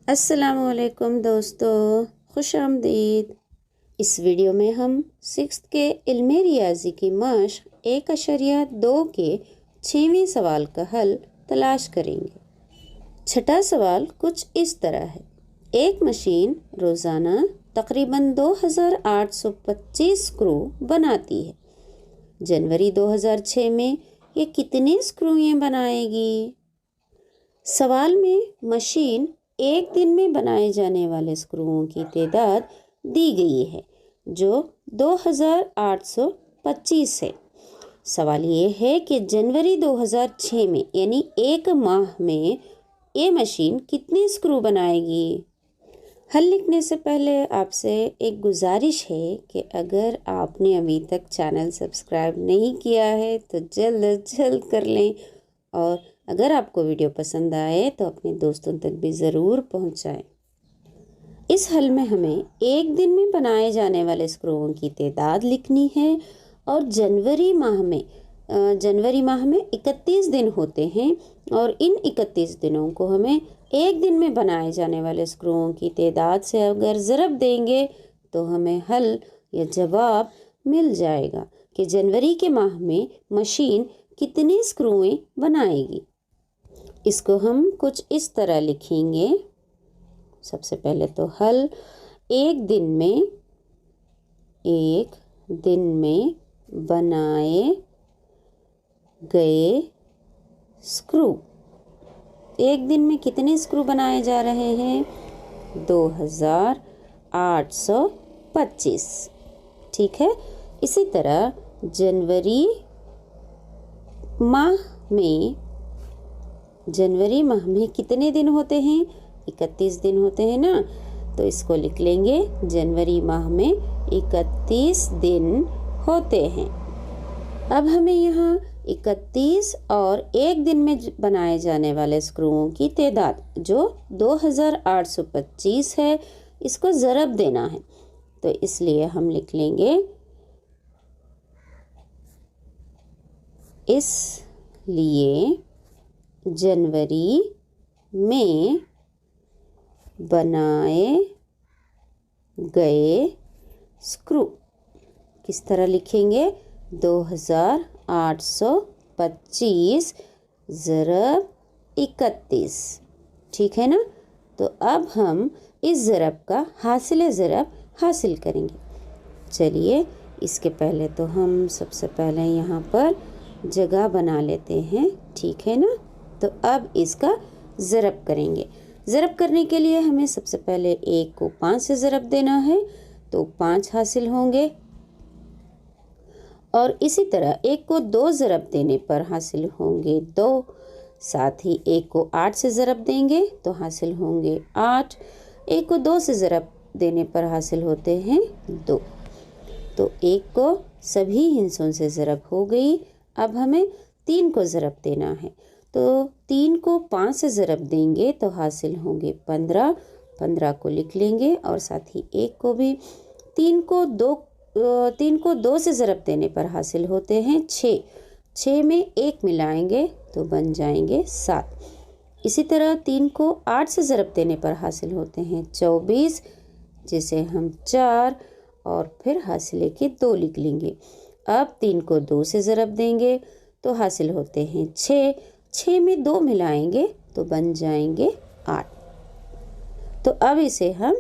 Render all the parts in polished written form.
अस्सलामुअलैकुम दोस्तों, खुश आमदीद। इस वीडियो में हम 6th के इल्मी रियाजी की मश्क 1.2 के 6वें सवाल का हल तलाश करेंगे। छठा सवाल कुछ इस तरह है। एक मशीन रोज़ाना तकरीबन 2825 स्क्रू बनाती है। जनवरी 2006 में ये कितने स्क्रूएं बनाएगी? सवाल में मशीन एक दिन में बनाए जाने वाले स्क्रूओं की तादाद दी गई है जो 2825 है। सवाल ये है कि जनवरी 2006 में यानी एक माह में ये मशीन कितने स्क्रू बनाएगी? हल लिखने से पहले आपसे एक गुजारिश है कि अगर आपने अभी तक चैनल सब्सक्राइब नहीं किया है तो जल्द जल्द कर लें, और अगर आपको वीडियो पसंद आए तो अपने दोस्तों तक भी ज़रूर पहुंचाएं। इस हल में हमें एक दिन में बनाए जाने वाले स्क्रूओं की तादाद लिखनी है और जनवरी माह में 31 दिन होते हैं और इन 31 दिनों को हमें एक दिन में बनाए जाने वाले स्क्रूओं की तादाद से अगर ज़रब देंगे तो हमें हल या जवाब मिल जाएगा कि जनवरी के माह में मशीन कितने स्क्रूएं बनाएगी। इसको हम कुछ इस तरह लिखेंगे। सबसे पहले तो हल एक दिन में बनाए गए स्क्रू। एक दिन में कितने स्क्रू बनाए जा रहे हैं? 2825। ठीक है। इसी तरह जनवरी माह में कितने दिन होते हैं? 31 दिन होते हैं ना, तो इसको लिख लेंगे जनवरी माह में 31 दिन होते हैं। अब हमें यहाँ 31 और एक दिन में बनाए जाने वाले स्क्रूओं की तादाद जो 2825 है, इसको ज़रब देना है, तो इसलिए हम लिख लेंगे इसलिए जनवरी में बनाए गए स्क्रू किस तरह लिखेंगे? 2825 ज़रब 31। ठीक है ना। तो अब हम इस ज़रब का हासिल ज़रब हासिल करेंगे। चलिए, इसके पहले तो हम सबसे पहले यहाँ पर जगह बना लेते हैं। ठीक है ना। तो अब इसका ज़रब करेंगे। ज़रब करने के लिए हमें सबसे पहले 1 को 5 से ज़रब देना है, तो 5 हासिल होंगे। और इसी तरह 1 को 2 ज़रब देने पर हासिल होंगे 2। साथ ही 1 को 8 से ज़रब देंगे तो हासिल होंगे 8। 1 को 2 से ज़रब देने पर हासिल होते हैं 2। तो 1 को सभी हिस्सों से ज़रब हो गई। अब हमें 3 को ज़रब देना है, तो 3 को 5 से ज़रब देंगे तो हासिल होंगे 15। 15 को लिख लेंगे और साथ ही 1 को भी। 3 को 2 से ज़रब देने पर हासिल होते हैं 6। 6 में 1 मिलाएंगे तो बन जाएंगे 7। इसी तरह 3 को 8 से ज़रब देने पर हासिल होते हैं 24, जिसे हम 4 और फिर हासिले के 2 लिख लेंगे। अब 3 को 2 से ज़रब देंगे तो हासिल होते हैं 6। 6 में 2 मिलाएंगे तो बन जाएंगे 8। तो अब इसे हम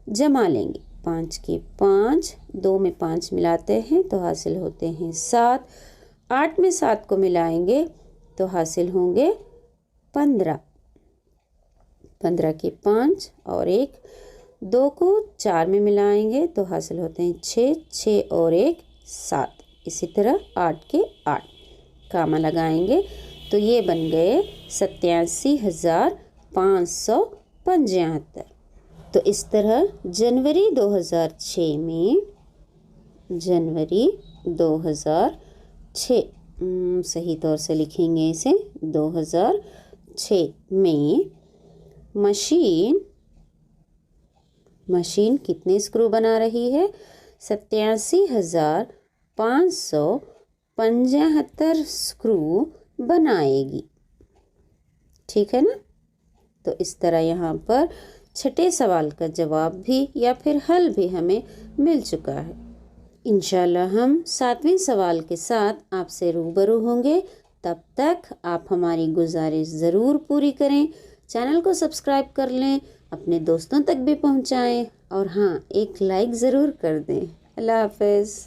जमा लेंगे। 5 के 5, 2 में 5 मिलाते हैं तो हासिल होते हैं 7। 8 में 7 को मिलाएंगे तो हासिल होंगे 15। 15 के 5 और 1, 2 को 4 में मिलाएंगे तो हासिल होते हैं 6। 6 और 1 7। इसी तरह 8 के 8 कामा लगाएंगे तो ये बन गए 87,575। तो इस तरह जनवरी 2006 सही तौर से लिखेंगे इसे, 2006 में मशीन कितने स्क्रू बना रही है? 87,575 स्क्रू बनाएगी। ठीक है ना। तो इस तरह यहाँ पर छठे सवाल का जवाब भी या फिर हल भी हमें मिल चुका है। इंशाल्लाह हम 7वें सवाल के साथ आपसे रूबरू होंगे। तब तक आप हमारी गुजारिश ज़रूर पूरी करें, चैनल को सब्सक्राइब कर लें, अपने दोस्तों तक भी पहुंचाएं और हाँ, एक लाइक ज़रूर कर दें। अल्लाह हाफ़िज़।